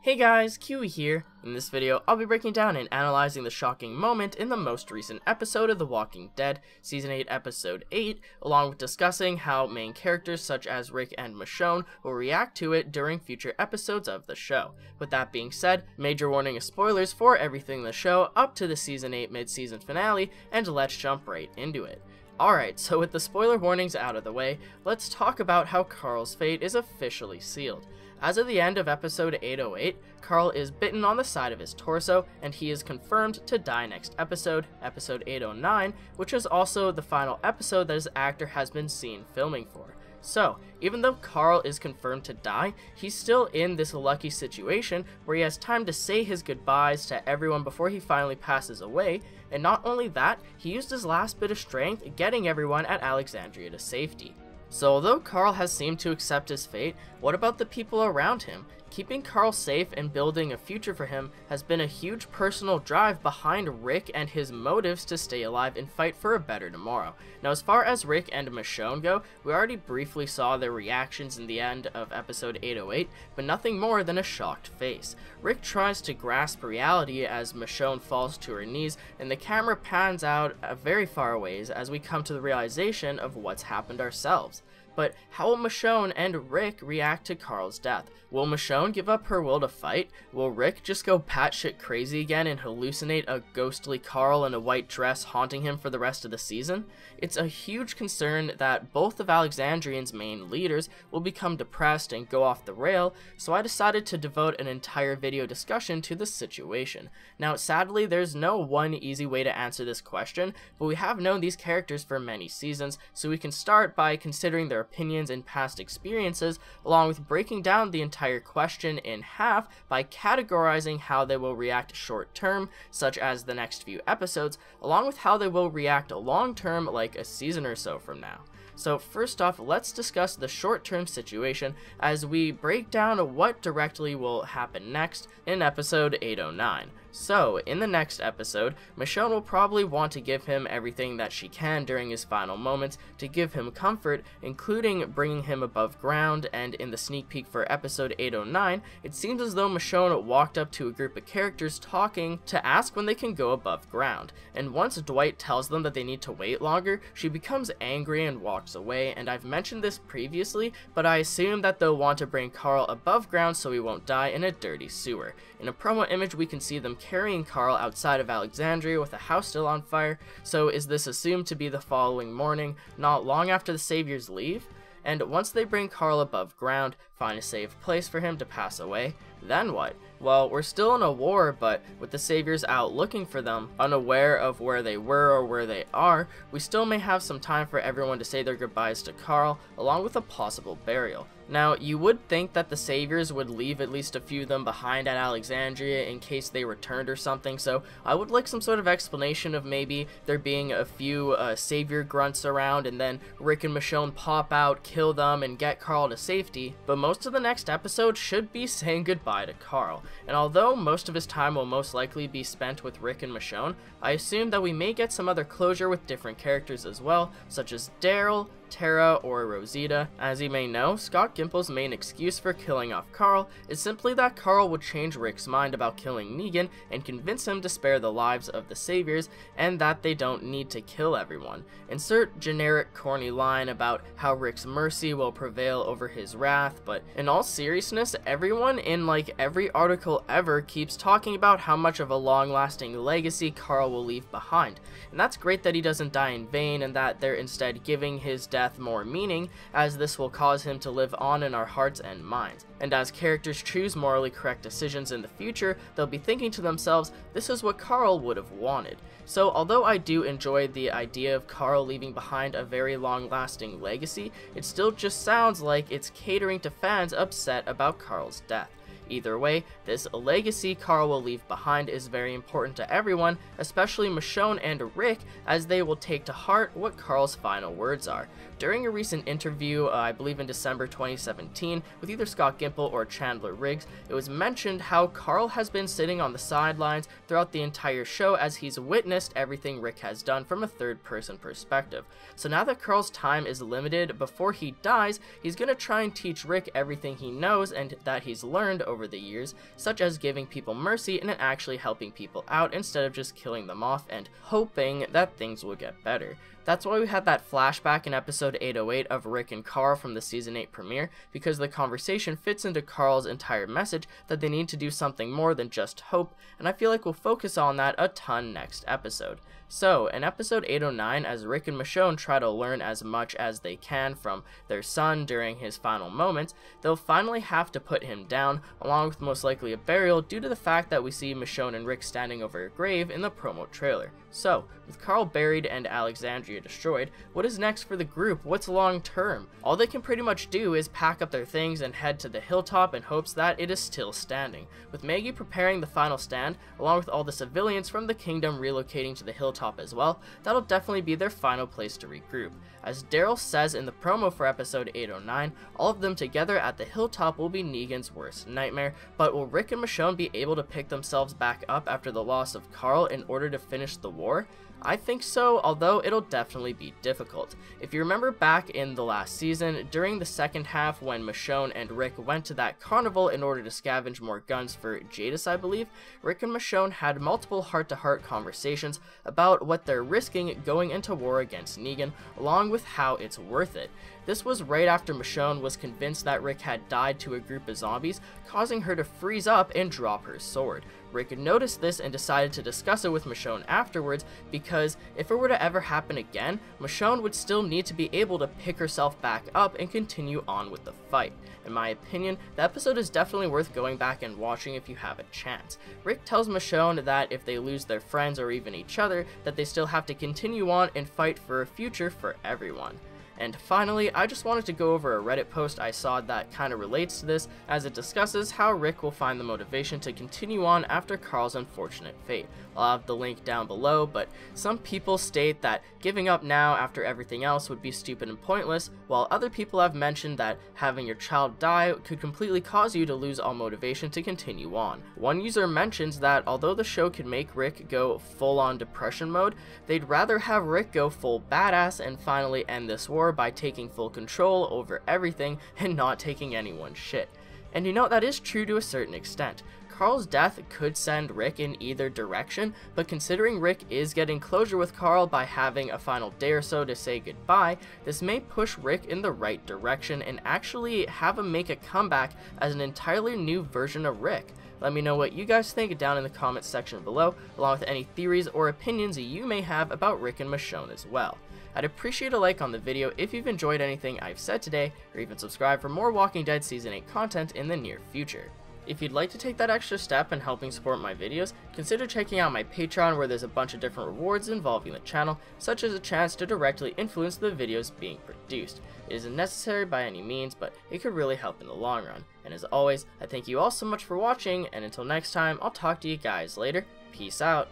Hey guys, Kiwi here. In this video, I'll be breaking down and analyzing the shocking moment in the most recent episode of The Walking Dead, Season 8, Episode 8, along with discussing how main characters such as Rick and Michonne will react to it during future episodes of the show. With that being said, major warning of spoilers for everything in the show up to the Season 8 mid-season finale, and let's jump right into it. Alright, so with the spoiler warnings out of the way, let's talk about how Carl's fate is officially sealed. As of the end of episode 808, Carl is bitten on the side of his torso, and he is confirmed to die next episode, episode 809, which is also the final episode that his actor has been seen filming for. So, even though Carl is confirmed to die, he's still in this lucky situation where he has time to say his goodbyes to everyone before he finally passes away, and not only that, he used his last bit of strength getting everyone at Alexandria to safety. So although Carl has seemed to accept his fate, what about the people around him? Keeping Carl safe and building a future for him has been a huge personal drive behind Rick and his motives to stay alive and fight for a better tomorrow. Now, as far as Rick and Michonne go, we already briefly saw their reactions in the end of episode 808, but nothing more than a shocked face. Rick tries to grasp reality as Michonne falls to her knees, and the camera pans out very far away as we come to the realization of what's happened ourselves. But how will Michonne and Rick react to Carl's death? Will Michonne give up her will to fight? Will Rick just go batshit crazy again and hallucinate a ghostly Carl in a white dress haunting him for the rest of the season? It's a huge concern that both of Alexandrian's main leaders will become depressed and go off the rail, so I decided to devote an entire video discussion to this situation. Now, sadly, there's no one easy way to answer this question, but we have known these characters for many seasons, so we can start by considering their opinions and past experiences, along with breaking down the entire question in half by categorizing how they will react short term, such as the next few episodes, along with how they will react long term, like a season or so from now. So first off, let's discuss the short-term situation as we break down what directly will happen next in episode 809. So, in the next episode, Michonne will probably want to give him everything that she can during his final moments to give him comfort, including bringing him above ground, and in the sneak peek for episode 809, it seems as though Michonne walked up to a group of characters talking to ask when they can go above ground, and once Dwight tells them that they need to wait longer, she becomes angry and walks away, and I've mentioned this previously, but I assume that they'll want to bring Carl above ground so he won't die in a dirty sewer. In a promo image, we can see them carrying Carl outside of Alexandria with the house still on fire, so is this assumed to be the following morning, not long after the Saviors leave? And once they bring Carl above ground, find a safe place for him to pass away, then what? Well, we're still in a war, but with the Saviors out looking for them, unaware of where they were or where they are, we still may have some time for everyone to say their goodbyes to Carl, along with a possible burial. Now, you would think that the Saviors would leave at least a few of them behind at Alexandria in case they returned or something, so I would like some sort of explanation of maybe there being a few Savior grunts around and then Rick and Michonne pop out, kill them, and get Carl to safety, but most of the next episode should be saying goodbye to Carl. And although most of his time will most likely be spent with Rick and Michonne, I assume that we may get some other closure with different characters as well, such as Daryl, Tara, or Rosita. As you may know, Scott Gimple's main excuse for killing off Carl is simply that Carl would change Rick's mind about killing Negan and convince him to spare the lives of the Saviors, and that they don't need to kill everyone. Insert generic corny line about how Rick's mercy will prevail over his wrath, but in all seriousness, everyone in like every article ever keeps talking about how much of a long-lasting legacy Carl will leave behind, and that's great that he doesn't die in vain and that they're instead giving his death more meaning, as this will cause him to live on in our hearts and minds. And as characters choose morally correct decisions in the future, they'll be thinking to themselves, this is what Carl would have wanted. So although I do enjoy the idea of Carl leaving behind a very long-lasting legacy, it still just sounds like it's catering to fans upset about Carl's death. Either way, this legacy Carl will leave behind is very important to everyone, especially Michonne and Rick, as they will take to heart what Carl's final words are. During a recent interview, I believe in December 2017, with either Scott Gimple or Chandler Riggs, it was mentioned how Carl has been sitting on the sidelines throughout the entire show as he's witnessed everything Rick has done from a third-person perspective. So now that Carl's time is limited before he dies, he's gonna try and teach Rick everything he knows and that he's learned over over the years, such as giving people mercy and actually helping people out instead of just killing them off and hoping that things will get better. That's why we had that flashback in episode 808 of Rick and Carl from the season 8 premiere, because the conversation fits into Carl's entire message that they need to do something more than just hope, and I feel like we'll focus on that a ton next episode. So, in episode 809, as Rick and Michonne try to learn as much as they can from their son during his final moments, they'll finally have to put him down, along with most likely a burial due to the fact that we see Michonne and Rick standing over a grave in the promo trailer. So, with Carl buried and Alexandria destroyed, what is next for the group? What's long term? All they can pretty much do is pack up their things and head to the hilltop in hopes that it is still standing. With Maggie preparing the final stand, along with all the civilians from the kingdom relocating to the hilltop as well, that'll definitely be their final place to regroup. As Daryl says in the promo for episode 809, all of them together at the hilltop will be Negan's worst nightmare, but will Rick and Michonne be able to pick themselves back up after the loss of Carl in order to finish the war? I think so, although it'll definitely be difficult. If you remember back in the last season, during the second half when Michonne and Rick went to that carnival in order to scavenge more guns for Jadis, I believe, Rick and Michonne had multiple heart-to-heart conversations about what they're risking going into war against Negan, along with how it's worth it. This was right after Michonne was convinced that Rick had died to a group of zombies, causing her to freeze up and drop her sword. Rick noticed this and decided to discuss it with Michonne afterwards, because if it were to ever happen again, Michonne would still need to be able to pick herself back up and continue on with the fight. In my opinion, the episode is definitely worth going back and watching if you have a chance. Rick tells Michonne that if they lose their friends or even each other, that they still have to continue on and fight for a future for everyone. And finally, I just wanted to go over a Reddit post I saw that kind of relates to this, as it discusses how Rick will find the motivation to continue on after Carl's unfortunate fate. I'll have the link down below, but some people state that giving up now after everything else would be stupid and pointless, while other people have mentioned that having your child die could completely cause you to lose all motivation to continue on. One user mentions that although the show could make Rick go full-on depression mode, they'd rather have Rick go full badass and finally end this war by taking full control over everything and not taking anyone's shit. And you know, that is true to a certain extent. Carl's death could send Rick in either direction, but considering Rick is getting closure with Carl by having a final day or so to say goodbye, this may push Rick in the right direction and actually have him make a comeback as an entirely new version of Rick. Let me know what you guys think down in the comments section below, along with any theories or opinions you may have about Rick and Michonne as well. I'd appreciate a like on the video if you've enjoyed anything I've said today, or even subscribe for more Walking Dead Season 8 content in the near future. If you'd like to take that extra step in helping support my videos, consider checking out my Patreon, where there's a bunch of different rewards involving the channel, such as a chance to directly influence the videos being produced. It isn't necessary by any means, but it could really help in the long run. And as always, I thank you all so much for watching, and until next time, I'll talk to you guys later. Peace out.